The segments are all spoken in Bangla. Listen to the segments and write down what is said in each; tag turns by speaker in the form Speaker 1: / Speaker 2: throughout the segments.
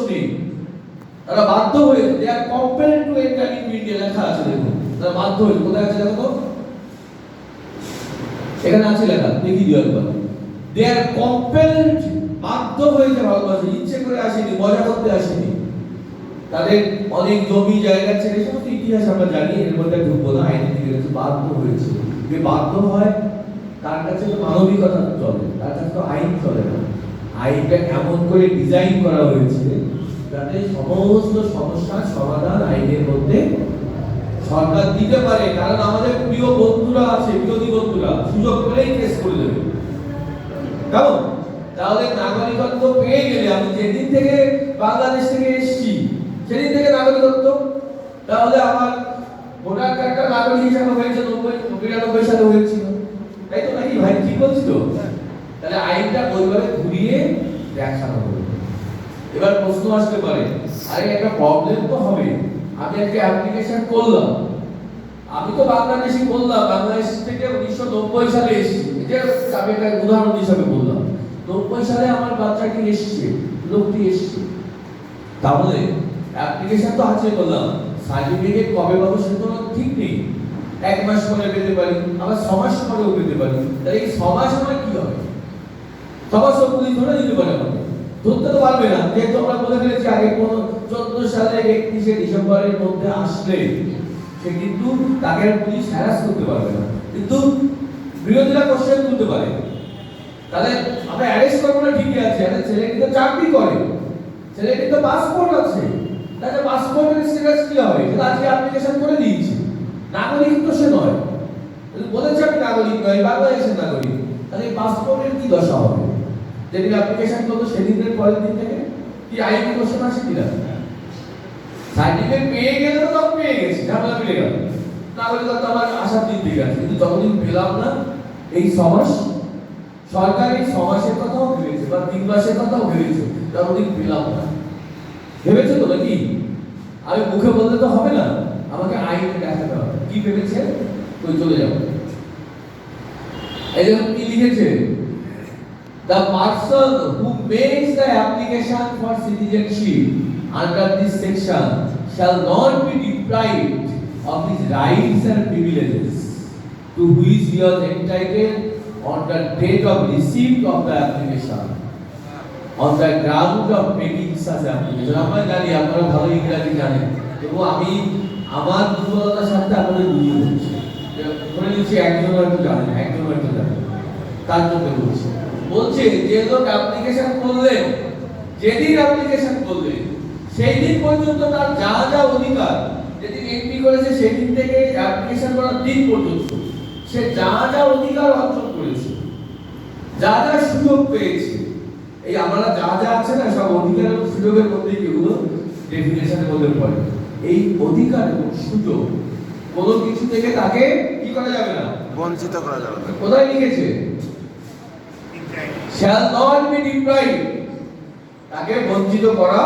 Speaker 1: নেই, তারা বাধ্য হয়েছে, they are compelled to enter in India, লেখা আছে দেখুন, তারা বাধ্য হয়েছে। কোথায় আছে দেখো তো, এখানে আছে লেখা, দেখি দিও একবার। দে আর কম্পেলড, বাধ্য হয়েছে ভারতবর্ষে, ইচ্ছে করে আসেনি, মজা করতে আসেনি। তাদের অনেক জমি জায়গা ছেড়ে, সমস্ত ইতিহাস আমরা জানি, এর মধ্যে ঢুকবো না, আইনি দিকে বাধ্য হয়েছে। যে বাধ্য হয় তার কাছে তো মানবিকতা চলে, তার কাছে তো আইন চলে না। আইনটা এমন করে ডিজাইন করা হয়েছে যাতে সমস্ত সমস্যার সমাধান আইনের মধ্যে সরকার দিতে পারে। কারণ আমাদের প্রিয় বন্ধুরা আছে, বিরোধী বন্ধুরা সুযোগ পেলেই কেস করে দেবে। কেমন? তাহলে নাগরিকত্ব পেয়ে গেলে, আমি যেদিন থেকে বাংলাদেশ থেকে এসেছি সেদিন থেকে নাগরিকত্ব, তাহলে আমার ভোটার কার্ডটা নাগরিক হিসাবে হয়েছে 99 সালে হয়েছিল, তাই তো নাকি ভাই? ঠিক বলছি তো? তাহলে আইনটা ওইভাবে ঘুরিয়ে দেখানো হবে। এবার প্রশ্ন আসতে পারে, আরে একটা প্রবলেম তো হবে, আমি একটা অ্যাপ্লিকেশন করলাম, আমি তো বাংলাদেশি বললাম, বাংলাদেশ থেকে 1990 সালে এসেছি, এটা আমি একটা উদাহরণ হিসাবে বললাম। 90 সালে আমার বাচ্চাটি এসেছে, লোকটি এসেছে, তাহলে অ্যাপ্লিকেশন তো আছে করলাম, সার্টিফিকেট কবে পাবো সে তো ঠিক নেই। 1 মাস পরে পেতে পারি, আবার 6 মাস পরেও পেতে পারি। তাহলে এই 6 মাস আমার কি হবে? 6 মাস পুলিশ ধরে দিতে পারে আমাকে, ধরতে তো পারবে না, যেহেতু আমরা বলে ফেলেছি আগে 14 সালে 31শে ডিসেম্বরের মধ্যে আসলে সে কিন্তু তাকে পুলিশ হ্যারাস করতে পারবে না। কিন্তু বিরোধীরা কোশ্চেন তুলতে পারে, তাহলে আমরা অ্যারেস্ট করবো না, ঠিকই আছে, আরে ছেলেটি তো চাকরি করে, ছেলেটি তো পাসপোর্ট আছে, তাহলে পাসপোর্টের স্ট্যাটাস কি হবে? সেটা আজকে অ্যাপ্লিকেশন করে দিয়েছি, নাগরিক তো সে নয়, বলেছে আমি নাগরিক নয়, বাংলাদেশের নাগরিক, তাহলে পাসপোর্টের কি দশা হবে? যেদিন অ্যাপ্লিকেশন করলো সেদিনের পরের দিন থেকে কি আইনি কোশ্চেন আসে কিনা? সার্টিফিকেট পেয়ে গেলে তো তখন পেয়ে গেছি, ঝামেলা মিলে গেল, নাগরিকত্ব আমার আসার দিন ঠিক আছে, কিন্তু যতদিন পেলাম না, এই 6 মাস সরকার এই 6 মাসের কথাও ভেবেছে, বা 3 মাসের কথাও ভেবেছে, যতদিন পেলাম না। ভেবেছে তো নাকি? আমি মুখে বললে তো হবে না, আমাকে আইনে দেখাতে হবে কি ভেবেছে। তুই চলে যাও, এই দেখুন কি লিখেছে, the person who makes the application for citizenship under this section shall not be deprived of his rights and privileges to which he was entitled on the date of receipt of the application on the ground of making such application. আমরা জানি, আপনারা ভালো ইংরেজি জানেন, তবু আমি আমার দুর্বলতার সাথে আপনাদের বুঝিয়ে বলছি, ধরে নিচ্ছি একজন হয়তো জানেন, একজন হয়তো জানেন, তার জন্য বলছি। বলছে যে লোক অ্যাপ্লিকেশন করলেন, যেদিন অ্যাপ্লিকেশন করলেন সেই দিন পর্যন্ত তার যা যা অধিকার, যেদিন এন্ট্রি করেছে সেই দিন থেকে অ্যাপ্লিকেশন করার দিন পর্যন্ত সে যা যা অধিকার অর্জন করেছে, যা যা সুযোগ পেয়েছে, এই আমরা যা যা আছে না সব অধিকার এবং সুযোগের মধ্যে যেগুলো ডেফিনেশনের মধ্যে পড়ে, এই অধিকার এবং সুযোগ কোনো কিছু থেকে তাকে কি করা যাবে না,
Speaker 2: বঞ্চিত করা যাবে না।
Speaker 1: কোথায় লিখেছে? shall not be deprived, তাকে বঞ্চিত করা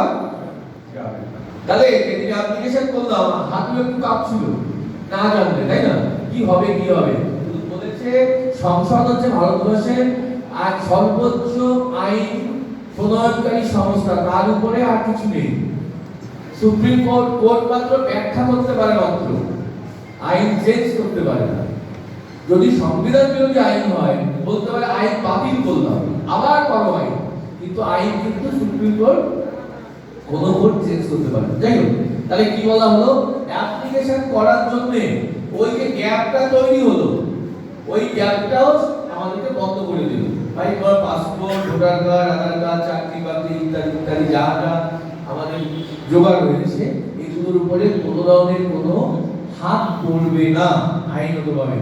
Speaker 1: যাবে না। তাহলে যেদিন অ্যাপ্লিকেশন করলাম হাতগুলো একটু কাঁপছিল, না জানলে, তাই না, কি হবে কি হবে। বলেছে সংসদ হচ্ছে ভারতবর্ষের আর সর্বোচ্চ আইন প্রণয়নকারী সংস্থা, তার উপরে আর কিছু নেই। সুপ্রিম কোর্ট মাত্র ব্যাখ্যা করতে পারে, মাত্র আইন চেঞ্জ করতে পারে না। যদি সংবিধান বিরোধী আইন হয় বলতে পারে আইন বাতিল করলাম, আবার করো আইন, কিন্তু আইন কিন্তু সুপ্রিম কোর্ট কোনো কোর্ট চেঞ্জ করতে পারে। যাই হোক, তাহলে কি বলা হলো, অ্যাপ্লিকেশন করার জন্য ওই যে গ্যাপটা তৈরি হলো, ওই গ্যাপটাও আমাদেরকে বন্ধ করে দিল। ভাই তোমার পাসপোর্ট, ভোটার কার্ড, আধার কার্ড, চাকরি বাকরি ইত্যাদি ইত্যাদি যা যা আমাদের জোগাড় হয়েছে, এগুলোর উপরে কোনো ধরনের কোনো হাত পড়বে না, আইনগতভাবে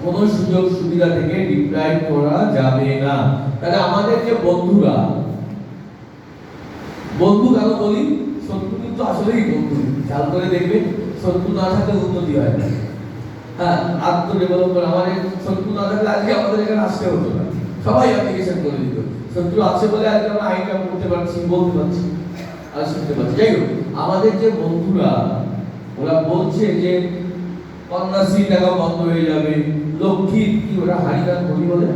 Speaker 1: কোনো সুযোগ সুবিধা থেকে ডিপ্রাইভ করা যাবে না। তাহলে আমাদের যে বন্ধুরা, বন্ধু কেন বলি, শত্রু কিন্তু আসলেই বন্ধু, খেয়াল করে দেখবে, শত্রু না থাকলে উন্নতি হয় না। হ্যাঁ, আত্ম ডেভেলপমেন্ট, আমাদের শত্রু না থাকলে আজকে আমাদের এখানে আসতে হতো না, সবাই অ্যাপ্লিকেশন করে দিত। শত্রু আছে বলে আজকে আমরা আইনটা করতে পারছি, বলতে পারছি, আর শুনতে পারছি। যাই হোক, আমাদের যে বন্ধুরা ওরা বলছে যে কন্যাশ্রী টাকা বন্ধ হয়ে যাবে, লক্ষ্মীর কি ওরা হারিদান বলি বলে